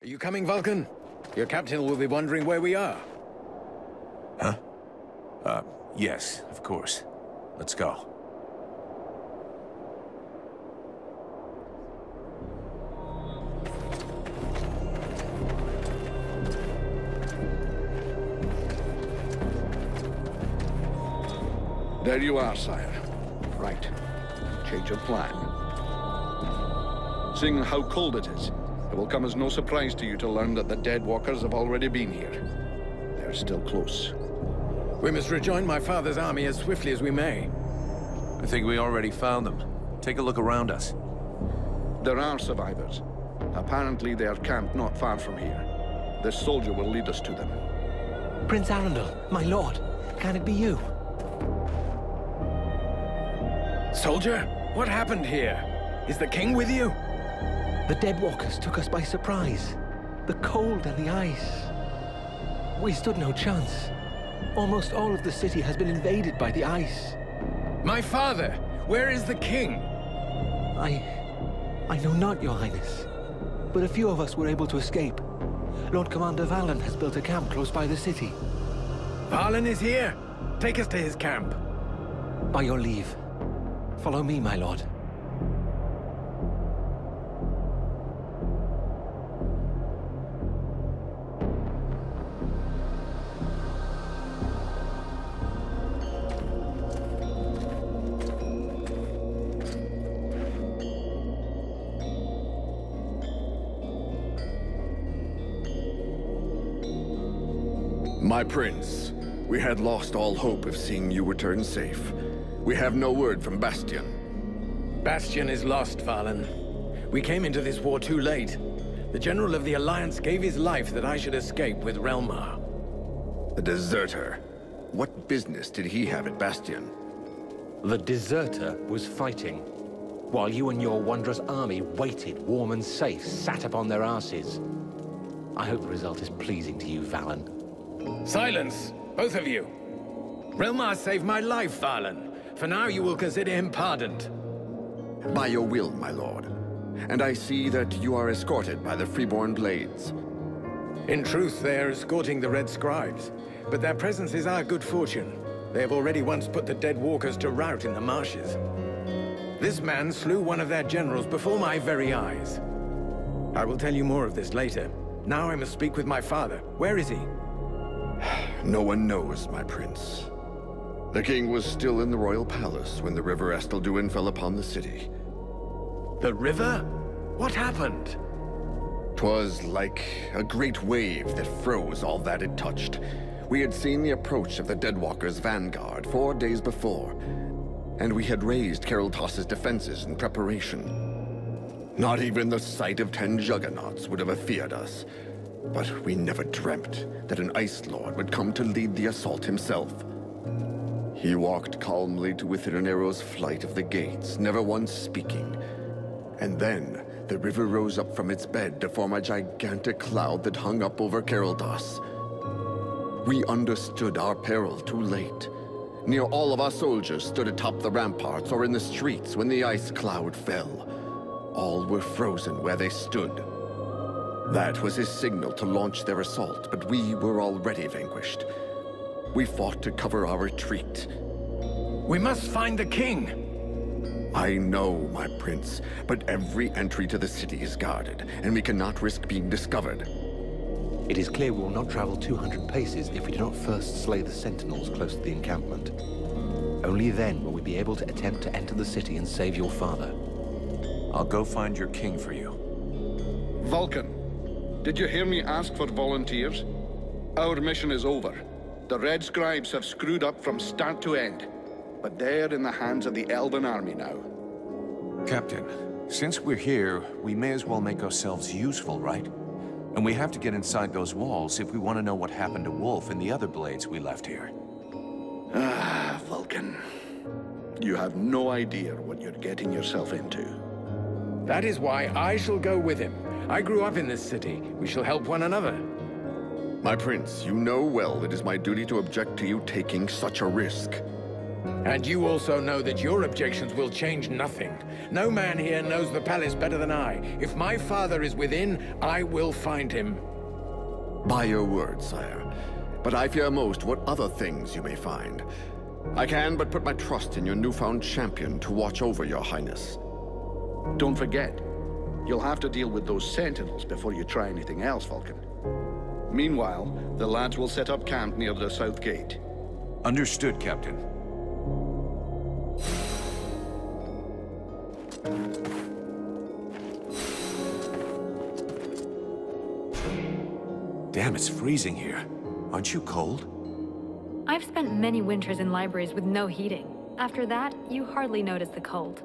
Are you coming, Vulcan? Your captain will be wondering where we are. Huh? Yes, of course. Let's go. There you are, sire. Right. Change of plan. Seeing how cold it is, it will come as no surprise to you to learn that the Dead Walkers have already been here. They're still close. We must rejoin my father's army as swiftly as we may. I think we already found them. Take a look around us. There are survivors. Apparently they are camped not far from here. This soldier will lead us to them. Prince Arundel, my lord, can it be you? Soldier, what happened here? Is the king with you? The Dead Walkers took us by surprise. The cold and the ice. We stood no chance. Almost all of the city has been invaded by the ice. My father! Where is the king? I know not, Your Highness. But a few of us were able to escape. Lord Commander Valen has built a camp close by the city. Valen is here! Take us to his camp. By your leave. Follow me, my lord. My prince, we had lost all hope of seeing you return safe. We have no word from Bastion. Bastion is lost, Valen. We came into this war too late. The General of the Alliance gave his life that I should escape with Relmar. A deserter. What business did he have at Bastion? The deserter was fighting, while you and your wondrous army waited, warm and safe, sat upon their asses. I hope the result is pleasing to you, Valen. Silence, both of you. Relmar saved my life, Valen. For now, you will consider him pardoned. By your will, my lord. And I see that you are escorted by the Freeborn Blades. In truth, they are escorting the Red Scribes. But their presence is our good fortune. They have already once put the Dead Walkers to rout in the marshes. This man slew one of their generals before my very eyes. I will tell you more of this later. Now I must speak with my father. Where is he? No one knows, my prince. The king was still in the royal palace when the river Estelduin fell upon the city. The river? What happened? 'Twas like a great wave that froze all that it touched. We had seen the approach of the Deadwalkers' vanguard 4 days before, and we had raised Kariltos' defenses in preparation. Not even the sight of 10 juggernauts would have feared us. But we never dreamt that an Ice Lord would come to lead the assault himself. He walked calmly to within an arrow's flight of the gates, never once speaking. And then, the river rose up from its bed to form a gigantic cloud that hung up over Kariltos. We understood our peril too late. Near all of our soldiers stood atop the ramparts or in the streets when the ice cloud fell. All were frozen where they stood. That was his signal to launch their assault, but we were already vanquished. We fought to cover our retreat. We must find the king! I know, my prince, but every entry to the city is guarded, and we cannot risk being discovered. It is clear we will not travel 200 paces if we do not first slay the sentinels close to the encampment. Only then will we be able to attempt to enter the city and save your father. I'll go find your king for you. Vulcan, did you hear me ask for volunteers? Our mission is over. The Red Scribes have screwed up from start to end. But they're in the hands of the Elven army now. Captain, since we're here, we may as well make ourselves useful, right? And we have to get inside those walls if we want to know what happened to Wolf and the other Blades we left here. Ah, Vulcan. You have no idea what you're getting yourself into. That is why I shall go with him. I grew up in this city. We shall help one another. My prince, you know well it is my duty to object to you taking such a risk. And you also know that your objections will change nothing. No man here knows the palace better than I. If my father is within, I will find him. By your word, sire. But I fear most what other things you may find. I can but put my trust in your newfound champion to watch over your highness. Don't forget, you'll have to deal with those sentinels before you try anything else, Vulcan. Meanwhile, the lads will set up camp near the south gate. Understood, Captain. Damn, it's freezing here. Aren't you cold? I've spent many winters in libraries with no heating. After that, you hardly notice the cold.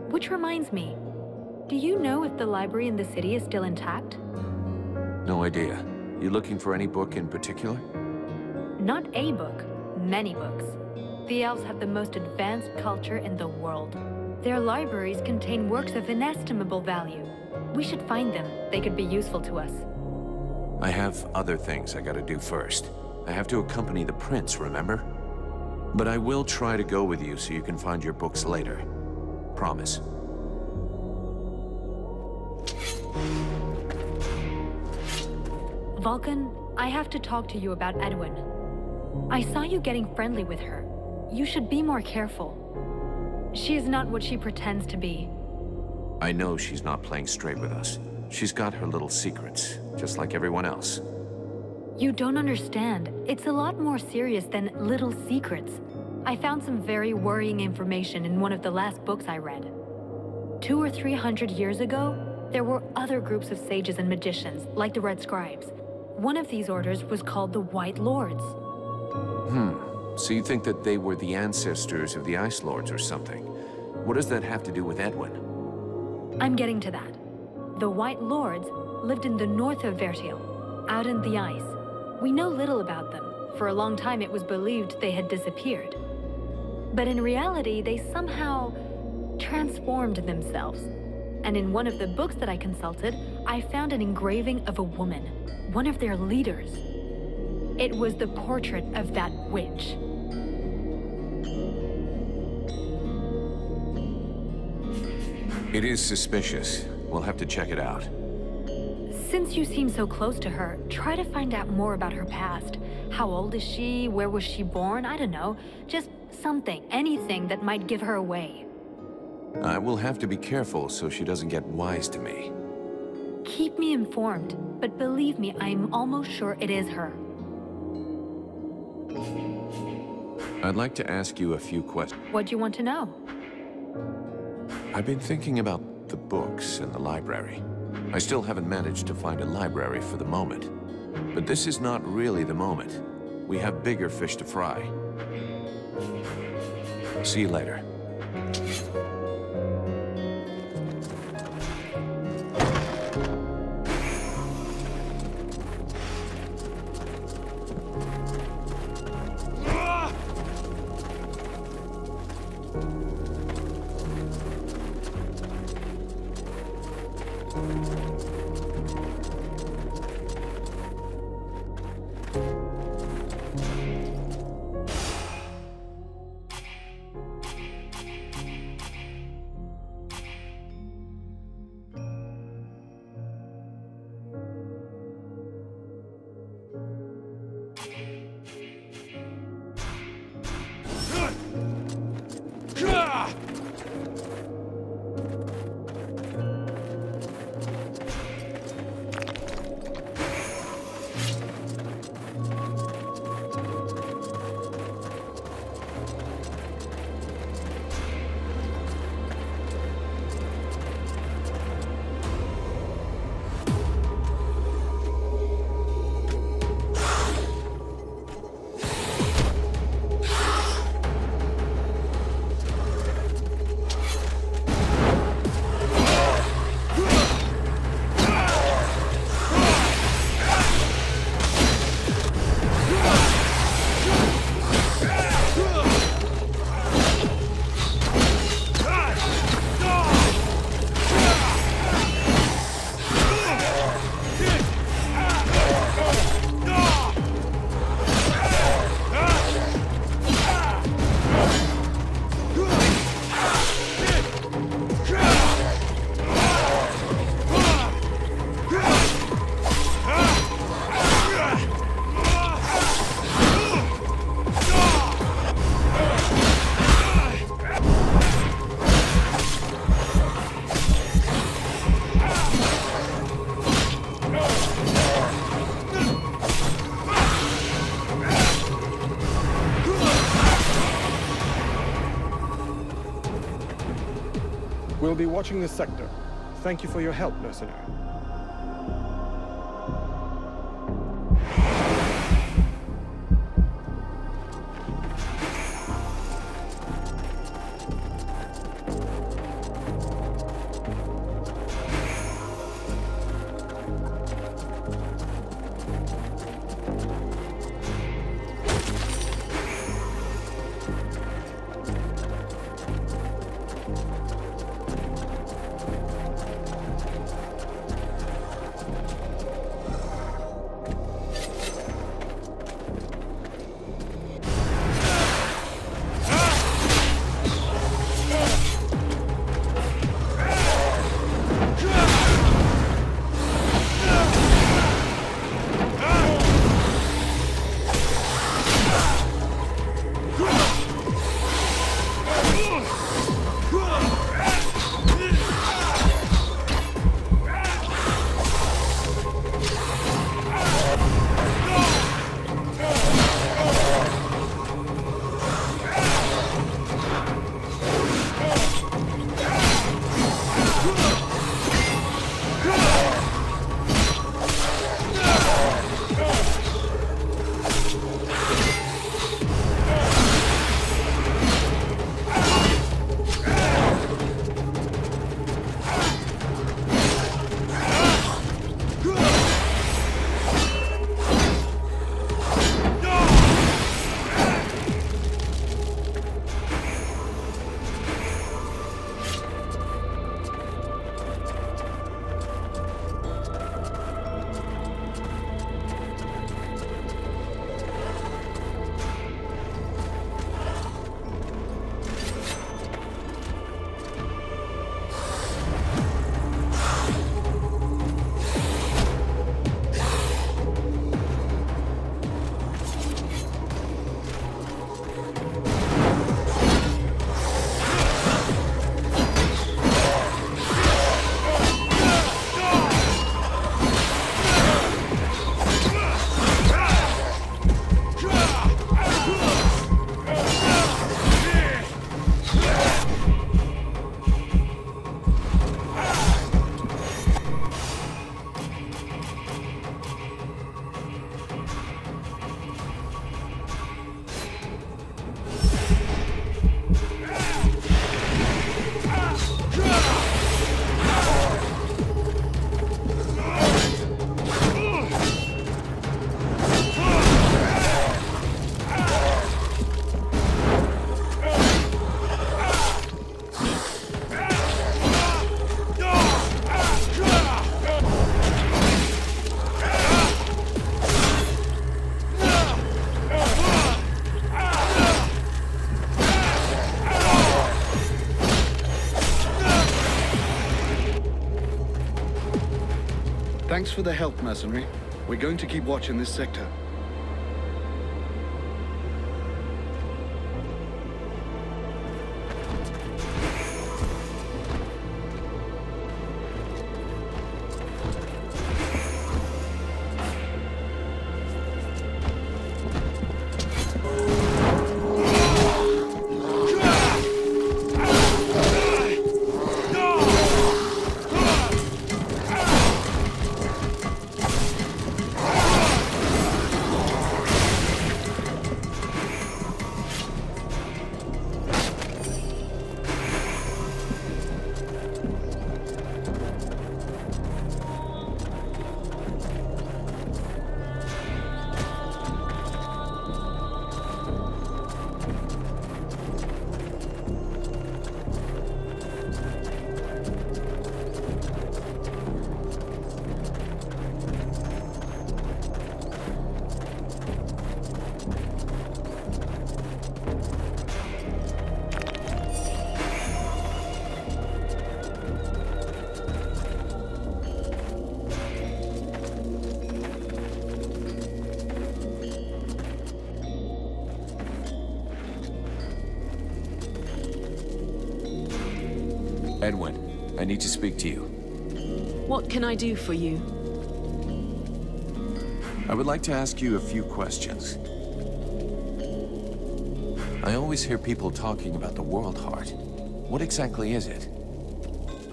Which reminds me, do you know if the library in the city is still intact? No idea. You looking for any book in particular? Not a book, many books. The elves have the most advanced culture in the world. Their libraries contain works of inestimable value. We should find them. They could be useful to us. I have other things I gotta do first. I have to accompany the prince, remember? But I will try to go with you so you can find your books later. Promise. Vulcan, I have to talk to you about Edwin. I saw you getting friendly with her. You should be more careful. She is not what she pretends to be. I know she's not playing straight with us. She's got her little secrets, just like everyone else. You don't understand. It's a lot more serious than little secrets. I found some very worrying information in one of the last books I read. 200 or 300 years ago, there were other groups of sages and magicians, like the Red Scribes. One of these orders was called the White Lords. So you think that they were the ancestors of the Ice Lords or something? What does that have to do with Edwin? I'm getting to that. The White Lords lived in the north of Vertil, out in the ice. We know little about them. For a long time it was believed they had disappeared. But in reality, they somehow transformed themselves. And in one of the books that I consulted, I found an engraving of a woman, one of their leaders. It was the portrait of that witch. It is suspicious. We'll have to check it out. Since you seem so close to her, try to find out more about her past. How old is she? Where was she born? I don't know. Just something, anything that might give her away. I will have to be careful so she doesn't get wise to me. Keep me informed, but believe me, I'm almost sure it is her. I'd like to ask you a few questions. What do you want to know? I've been thinking about the books in the library. I still haven't managed to find a library for the moment. But this is not really the moment. We have bigger fish to fry. See you later. We'll be watching this sector. Thank you for your help, mercenary. Thanks for the help, mercenary. We're going to keep watching this sector. Edwin, I need to speak to you. What can I do for you? I would like to ask you a few questions. I always hear people talking about the World Heart. What exactly is it?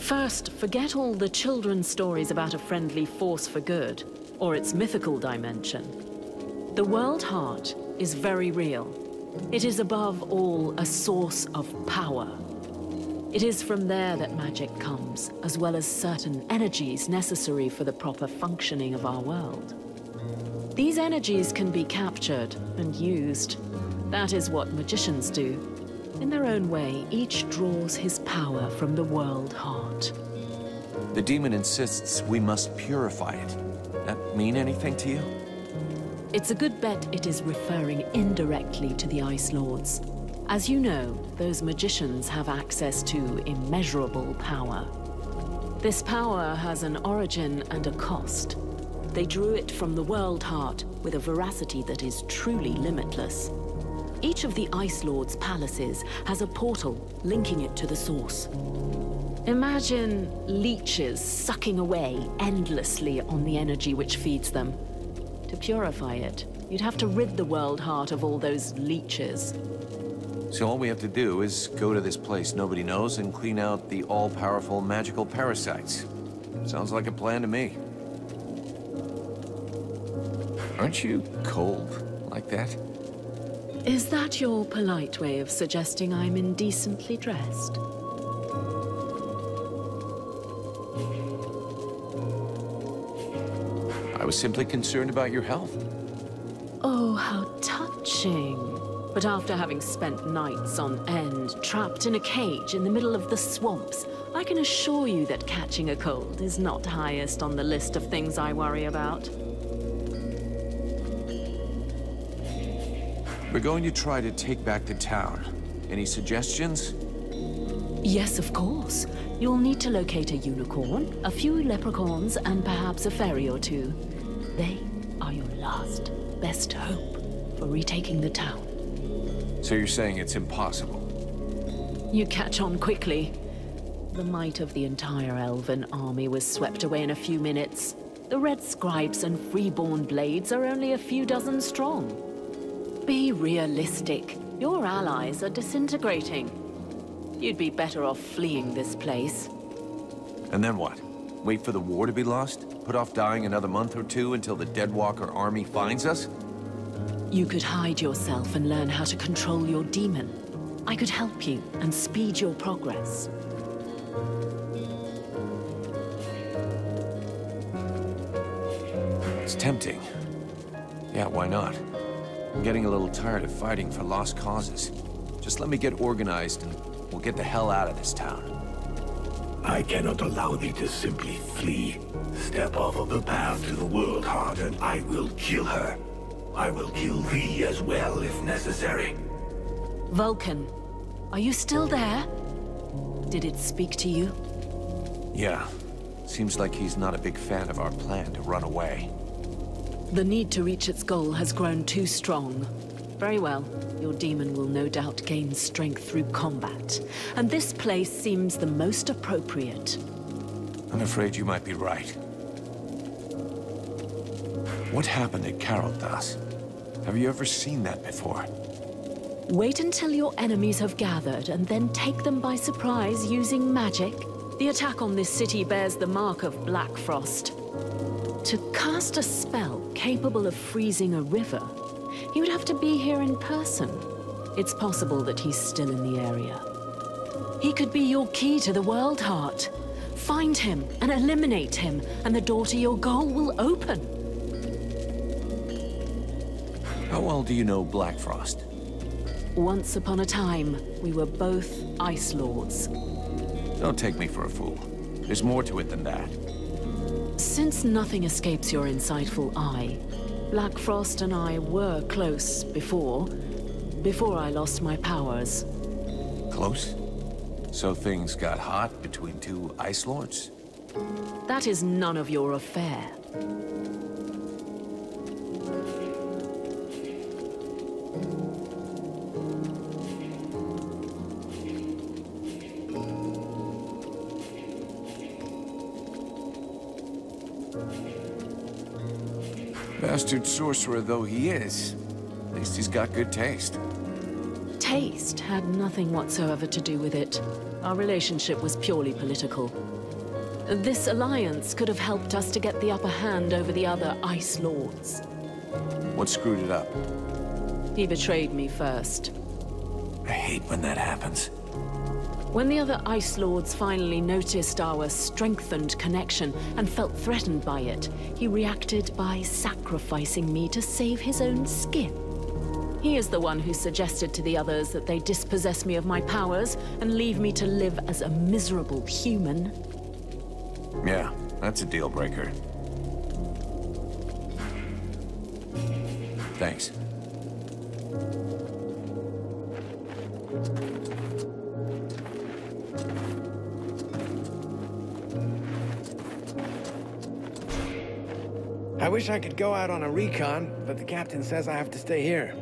First, forget all the children's stories about a friendly force for good, or its mythical dimension. The World Heart is very real. It is above all a source of power. It is from there that magic comes, as well as certain energies necessary for the proper functioning of our world. These energies can be captured and used. That is what magicians do. In their own way, each draws his power from the World Heart. The demon insists we must purify it. That mean anything to you? It's a good bet it is referring indirectly to the Ice Lords. As you know, those magicians have access to immeasurable power. This power has an origin and a cost. They drew it from the World Heart with a veracity that is truly limitless. Each of the Ice Lords' palaces has a portal linking it to the source. Imagine leeches sucking away endlessly on the energy which feeds them. To purify it, you'd have to rid the World Heart of all those leeches. So all we have to do is go to this place nobody knows and clean out the all-powerful magical parasites. Sounds like a plan to me. Aren't you cold like that? Is that your polite way of suggesting I'm indecently dressed? I was simply concerned about your health. Oh, how touching. But after having spent nights on end, trapped in a cage in the middle of the swamps, I can assure you that catching a cold is not highest on the list of things I worry about. We're going to try to take back the town. Any suggestions? Yes, of course. You'll need to locate a unicorn, a few leprechauns, and perhaps a fairy or two. They are your last, best hope for retaking the town. So you're saying it's impossible? You catch on quickly. The might of the entire Elven army was swept away in a few minutes. The Red Scribes and Freeborn Blades are only a few dozen strong. Be realistic. Your allies are disintegrating. You'd be better off fleeing this place. And then what? Wait for the war to be lost? Put off dying another month or two until the Deadwalker army finds us? You could hide yourself and learn how to control your demon. I could help you and speed your progress. It's tempting. Yeah, why not? I'm getting a little tired of fighting for lost causes. Just let me get organized and we'll get the hell out of this town. I cannot allow thee to simply flee. Step off of the path to the World Heart and I will kill her. I will kill thee as well if necessary. Vulcan, are you still there? Did it speak to you? Yeah. Seems like he's not a big fan of our plan to run away. The need to reach its goal has grown too strong. Very well. Your demon will no doubt gain strength through combat. And this place seems the most appropriate. I'm afraid you might be right. What happened at Caroldas? Have you ever seen that before? Wait until your enemies have gathered and then take them by surprise using magic. The attack on this city bears the mark of Black Frost. To cast a spell capable of freezing a river, he would have to be here in person. It's possible that he's still in the area. He could be your key to the World Heart. Find him and eliminate him, and the door to your goal will open. How well do you know Black Frost? Once upon a time, we were both Ice Lords. Don't take me for a fool. There's more to it than that. Since nothing escapes your insightful eye, Black Frost and I were close before I lost my powers. Close? So things got hot between two Ice Lords? That is none of your affair. Bastard sorcerer though he is, at least he's got good taste. Taste had nothing whatsoever to do with it. Our relationship was purely political. This alliance could have helped us to get the upper hand over the other Ice Lords. What screwed it up? He betrayed me first. I hate when that happens. When the other Ice Lords finally noticed our strengthened connection and felt threatened by it, he reacted by sacrificing me to save his own skin. He is the one who suggested to the others that they dispossess me of my powers and leave me to live as a miserable human. Yeah, that's a deal breaker. Thanks. I wish I could go out on a recon, but the captain says I have to stay here.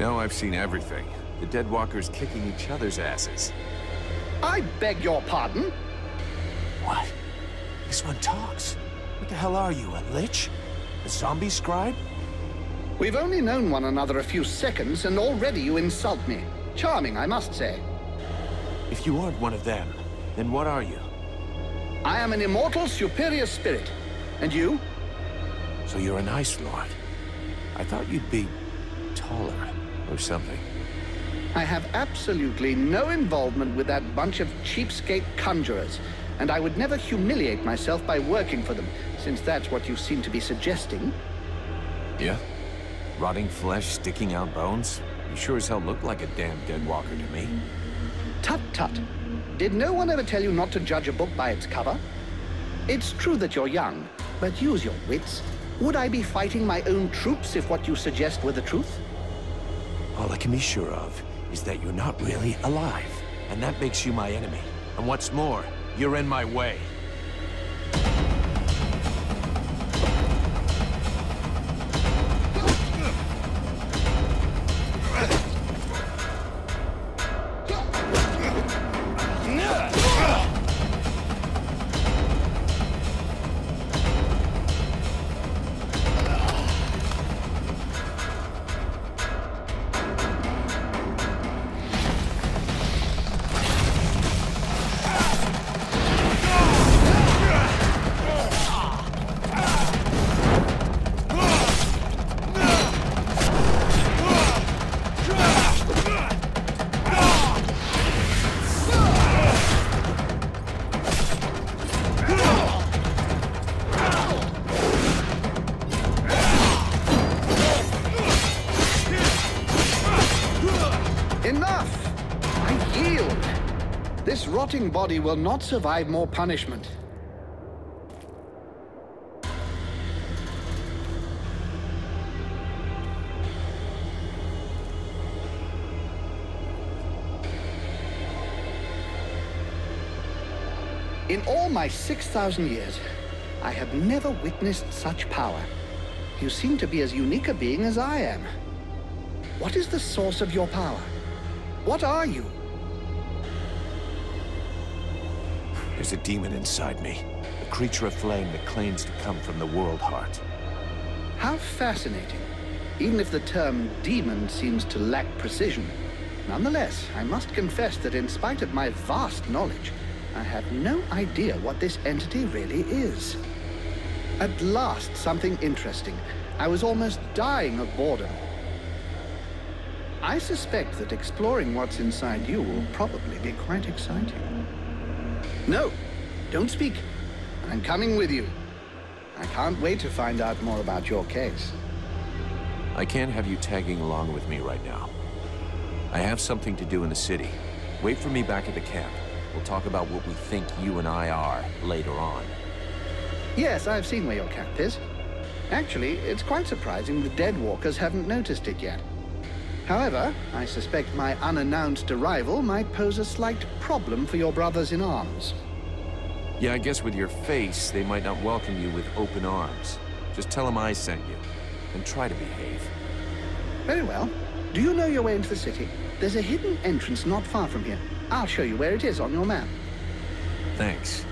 No, I've seen everything. The Deadwalkers kicking each other's asses. I beg your pardon? What? This one talks. What the hell are you, a lich? A zombie scribe? We've only known one another a few seconds, and already you insult me. Charming, I must say. If you aren't one of them, then what are you? I am an immortal superior spirit. And you? So you're an Ice Lord. I thought you'd be taller or something. I have absolutely no involvement with that bunch of cheapskate conjurers, and I would never humiliate myself by working for them, since that's what you seem to be suggesting. Yeah? Rotting flesh, sticking out bones? You sure as hell look like a damn Deadwalker to me. Tut tut. Did no one ever tell you not to judge a book by its cover? It's true that you're young, but use your wits. Would I be fighting my own troops if what you suggest were the truth? All I can be sure of is that you're not really alive, and that makes you my enemy. And what's more, you're in my way. This rotting body will not survive more punishment. In all my 6,000 years, I have never witnessed such power. You seem to be as unique a being as I am. What is the source of your power? What are you? There's a demon inside me. A creature of flame that claims to come from the World Heart. How fascinating. Even if the term demon seems to lack precision. Nonetheless, I must confess that in spite of my vast knowledge, I have no idea what this entity really is. At last, something interesting. I was almost dying of boredom. I suspect that exploring what's inside you will probably be quite exciting. No, don't speak. I'm coming with you. I can't wait to find out more about your case. I can't have you tagging along with me right now. I have something to do in the city. Wait for me back at the camp. We'll talk about what we think you and I are later on. Yes, I've seen where your camp is. Actually, it's quite surprising the Deadwalkers haven't noticed it yet. However, I suspect my unannounced arrival might pose a slight problem for your brothers in arms. Yeah, I guess with your face, they might not welcome you with open arms. Just tell them I sent you, and try to behave. Very well. Do you know your way into the city? There's a hidden entrance not far from here. I'll show you where it is on your map. Thanks.